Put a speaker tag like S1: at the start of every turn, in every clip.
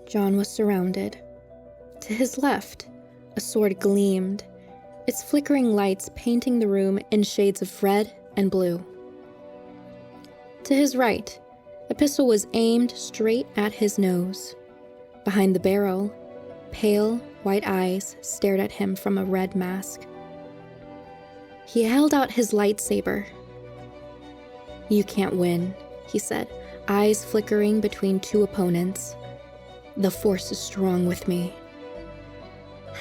S1: John was surrounded. To his left, a sword gleamed, its flickering lights painting the room in shades of red and blue. To his right, a pistol was aimed straight at his nose. Behind the barrel, pale, white eyes stared at him from a red mask. He held out his lightsaber. "You can't win," he said, eyes flickering between two opponents. "The Force is strong with me."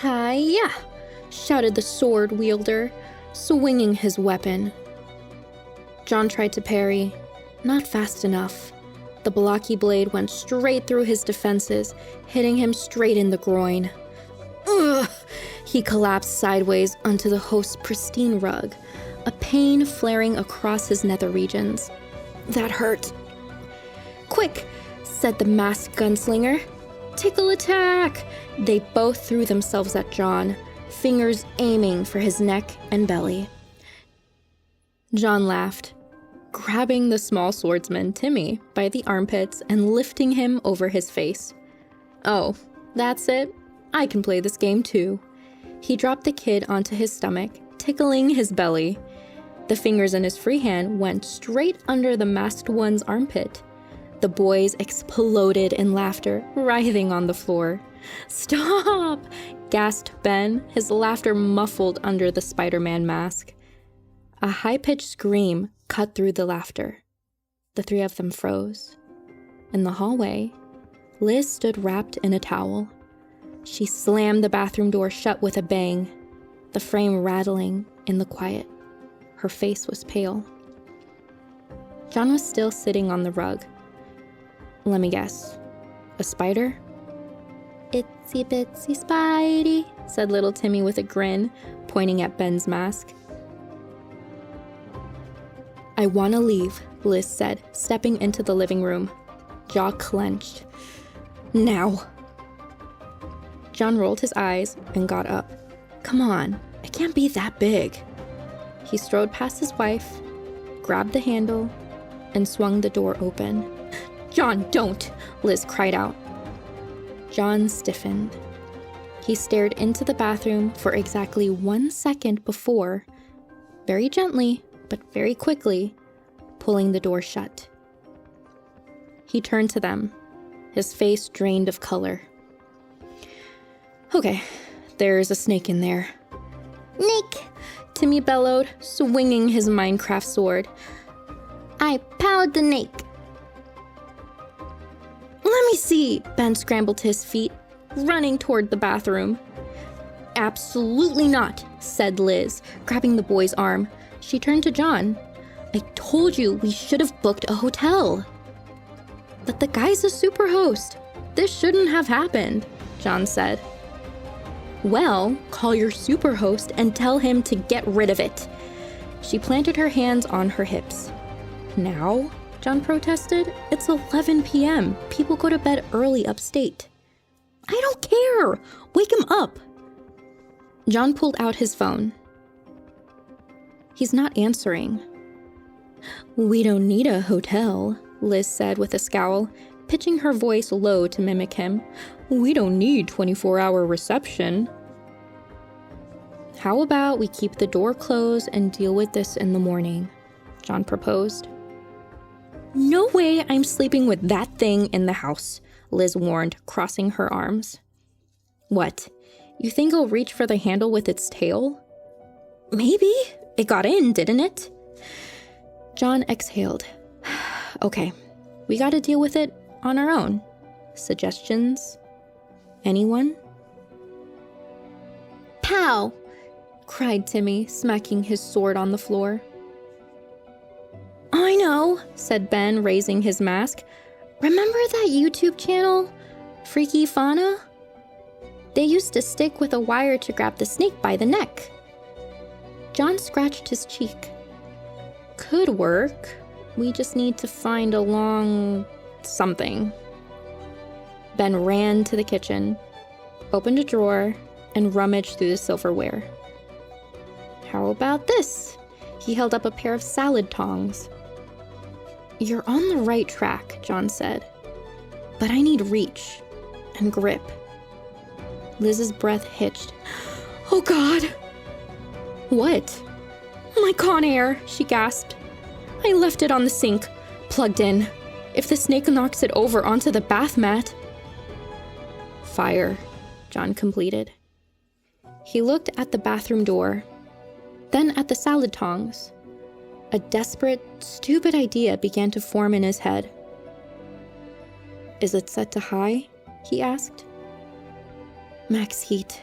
S1: "Hi-ya!" shouted the sword wielder, swinging his weapon. John tried to parry, not fast enough. The blocky blade went straight through his defenses, hitting him straight in the groin. Ugh! He collapsed sideways onto the host's pristine rug, a pain flaring across his nether regions. "That hurt." "Quick!" said the masked gunslinger. "Tickle attack!" They both threw themselves at John, fingers aiming for his neck and belly. John laughed, grabbing the small swordsman, Timmy, by the armpits and lifting him over his face. "Oh, that's it? I can play this game too." He dropped the kid onto his stomach, tickling his belly. The fingers in his free hand went straight under the masked one's armpit. The boys exploded in laughter, writhing on the floor. "Stop!" gasped Ben, his laughter muffled under the Spider-Man mask. A high-pitched scream cut through the laughter. The three of them froze. In the hallway, Liz stood wrapped in a towel. She slammed the bathroom door shut with a bang, the frame rattling in the quiet. Her face was pale. John was still sitting on the rug. "Let me guess. A spider?" "Itsy bitsy Spidey," said little Timmy with a grin, pointing at Ben's mask. "I want to leave," Liz said, stepping into the living room, jaw clenched. "Now." John rolled his eyes and got up. "Come on, it can't be that big." He strode past his wife, grabbed the handle, and swung the door open. "John, don't!" Liz cried out. John stiffened. He stared into the bathroom for exactly 1 second before, very gently but very quickly, pulling the door shut. He turned to them, his face drained of color. "Okay, there's a snake in there." "Nake!" Timmy bellowed, swinging his Minecraft sword. "I powed the Nake." "Let me see!" Ben scrambled to his feet, running toward the bathroom. "Absolutely not," said Liz, grabbing the boy's arm. She turned to John. "I told you we should have booked a hotel." "But the guy's a superhost. This shouldn't have happened," John said. "Well, call your superhost and tell him to get rid of it." She planted her hands on her hips. "Now?" John protested. "It's 11 p.m. People go to bed early upstate." "I don't care! Wake him up!" John pulled out his phone. He's not answering. "We don't need a hotel," Liz said with a scowl, pitching her voice low to mimic him. "We don't need 24-hour reception." "How about we keep the door closed and deal with this in the morning?" John proposed. "No way I'm sleeping with that thing in the house," Liz warned, crossing her arms. "What? You think it'll reach for the handle with its tail?" "Maybe. It got in, didn't it?" John exhaled. "Okay, we gotta deal with it on our own. Suggestions? Anyone?" "Pow!" cried Timmy, smacking his sword on the floor. "I know," said Ben, raising his mask. "Remember that YouTube channel, Freaky Fauna? They used to stick with a wire to grab the snake by the neck." John scratched his cheek. "Could work. We just need to find a long something." Ben ran to the kitchen, opened a drawer, and rummaged through the silverware. "How about this?" He held up a pair of salad tongs. "You're on the right track," John said. "But I need reach. and grip. Liz's breath hitched. "Oh God!" "What?" "My Conair," she gasped. "I left it on the sink, plugged in. If the snake knocks it over onto the bath mat..." "Fire," John completed. He looked at the bathroom door, then at the salad tongs. A desperate, stupid idea began to form in his head. "Is it set to high?" he asked. "Max heat."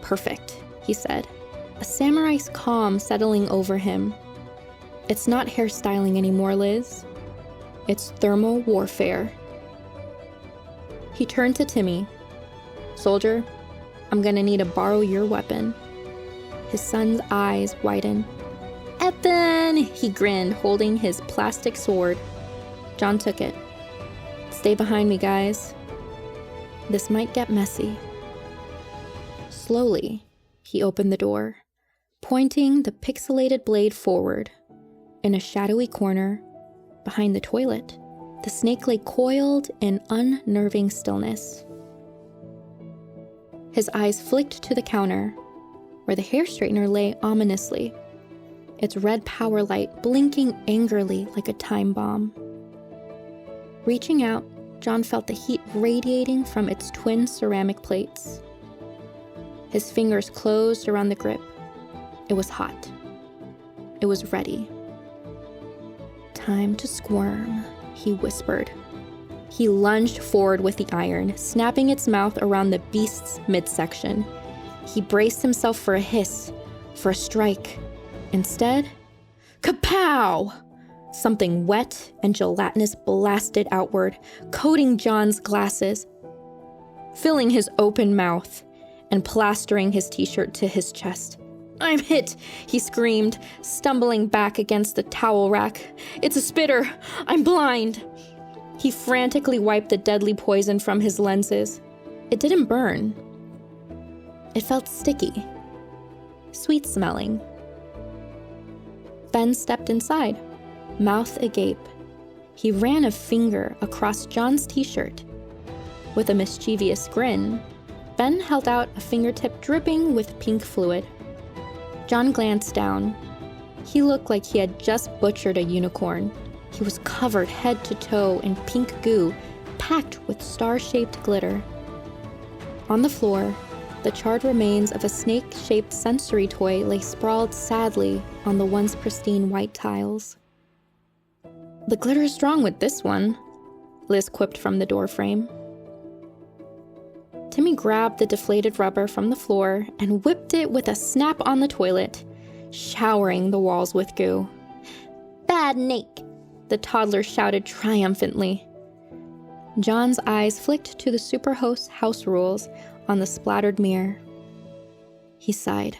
S1: "Perfect," he said, a samurai's calm settling over him. "It's not hairstyling anymore, Liz. It's thermal warfare." He turned to Timmy. "Soldier, I'm gonna need to borrow your weapon." His son's eyes widened. "Evan!" he grinned, holding his plastic sword. John took it. "Stay behind me, guys. This might get messy." Slowly, he opened the door, pointing the pixelated blade forward. In a shadowy corner, behind the toilet, the snake lay coiled in unnerving stillness. His eyes flicked to the counter, where the hair straightener lay ominously, its red power light blinking angrily like a time bomb. Reaching out, John felt the heat radiating from its twin ceramic plates. His fingers closed around the grip. It was hot. It was ready. "Time to squirm," he whispered. He lunged forward with the iron, snapping its mouth around the beast's midsection. He braced himself for a hiss, for a strike. Instead, kapow! Something wet and gelatinous blasted outward, coating John's glasses, filling his open mouth, and plastering his t-shirt to his chest. "I'm hit," he screamed, stumbling back against the towel rack. "It's a spitter. I'm blind." He frantically wiped the deadly poison from his lenses. It didn't burn. It felt sticky, sweet-smelling. Ben stepped inside, mouth agape. He ran a finger across John's t-shirt. With a mischievous grin, Ben held out a fingertip dripping with pink fluid. John glanced down. He looked like he had just butchered a unicorn. He was covered head to toe in pink goo, packed with star-shaped glitter. On the floor, the charred remains of a snake-shaped sensory toy lay sprawled sadly on the once pristine white tiles. "The glitter is strong with this one," Liz quipped from the doorframe. Timmy grabbed the deflated rubber from the floor and whipped it with a snap on the toilet, showering the walls with goo. "Bad Nake!" the toddler shouted triumphantly. John's eyes flicked to the superhost's house rules on the splattered mirror. He sighed.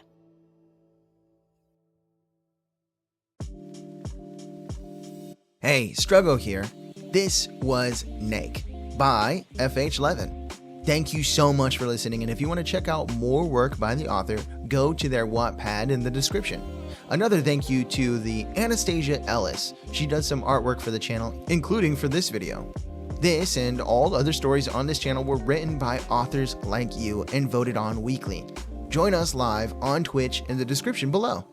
S2: Hey, Struggle here. This was Nake by FH Levin. Thank you so much for listening, and if you want to check out more work by the author, go to their Wattpad in the description. Another thank you to the Anastasia Ellis. She does some artwork for the channel, including for this video. This and all other stories on this channel were written by authors like you and voted on weekly. Join us live on Twitch in the description below.